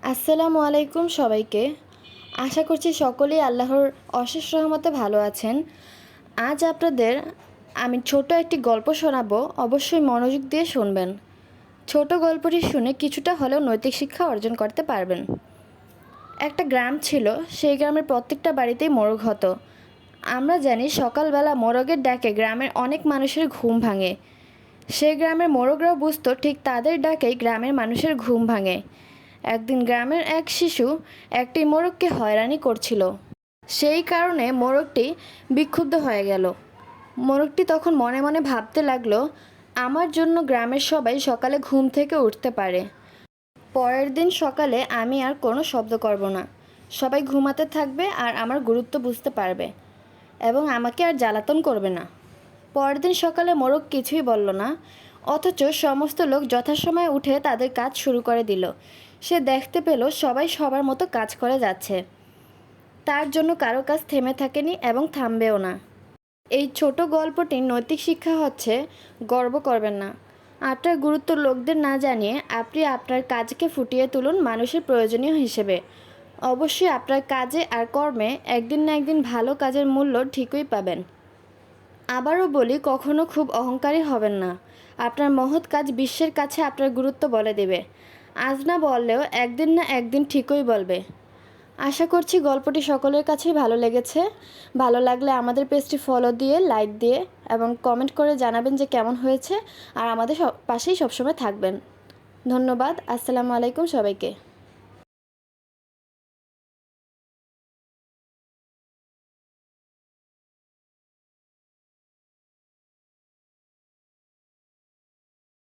আসসালামু আলাইকুম সবাইকে। আশা করছি সকলেই আল্লাহর অশেষ রহমতে ভালো আছেন। আজ আপনাদের আমি ছোট একটি গল্প শোনাবো, অবশ্যই মনোযোগ দিয়ে শুনবেন। ছোট গল্পটি শুনে কিছুটা হলেও নৈতিক শিক্ষা অর্জন করতে পারবেন। একটা গ্রাম ছিল, সেই গ্রামের প্রত্যেকটা বাড়িতেই মোরগ হতো। আমরা জানি সকালবেলা মোরগের ডাকে গ্রামের অনেক মানুষের ঘুম ভাঙে। সেই গ্রামের মোরগরাও বুঝতো ঠিক তাদের ডাকেই গ্রামের মানুষের ঘুম ভাঙে। একদিন গ্রামের এক শিশু একটি মোরগকে হয়রানি করছিল। সেই কারণে মোরগটি বিক্ষুব্ধ হয়ে গেল। মোরগটি তখন মনে মনে ভাবতে লাগলো, আমার জন্য গ্রামের সবাই সকালে ঘুম থেকে উঠতে পারে। পরের দিন সকালে আমি আর কোনো শব্দ করব না। সবাই ঘুমাতে থাকবে আর আমার গুরুত্ব বুঝতে পারবে এবং আমাকে আর জ্বালাতন করবে না। পরের দিন সকালে মোরগ কিছুই বলল না, অথচ সমস্ত লোক যথাসময়ে উঠে তাদের কাজ শুরু করে দিল। সে দেখতে পেল সবাই সবার মতো কাজ করে যাচ্ছে। তার জন্য কারো কাজ থেমে থাকেনি এবং থামবেও না। এই ছোট গল্পটির নৈতিক শিক্ষা হচ্ছে, গর্ব করবেন না। আপনার গুরুত্ব লোকদের না জানিয়ে আপনি আপনার কাজকে ফুটিয়ে তুলুন মানুষের প্রয়োজনীয় হিসেবে। অবশ্যই আপনার কাজে আর কর্মে একদিন না একদিন ভালো কাজের মূল্য ঠিকই পাবেন। আবারও বলি, কখনো খুব অহংকারী হবেন না। আপনার মহৎ কাজ বিশ্বের কাছে আপনার গুরুত্ব বলে দেবে। আজ না বললেও একদিন না একদিন ঠিকই বলবে। আশা করছি গল্পটি সকলের কাছেই ভালো লেগেছে। ভালো লাগলে আমাদের পেজটি ফলো দিয়ে, লাইক দিয়ে এবং কমেন্ট করে জানাবেন যে কেমন হয়েছে। আর আমাদের পাশেই সবসময় থাকবেন। ধন্যবাদ। আসসালামু আলাইকুম সবাইকে।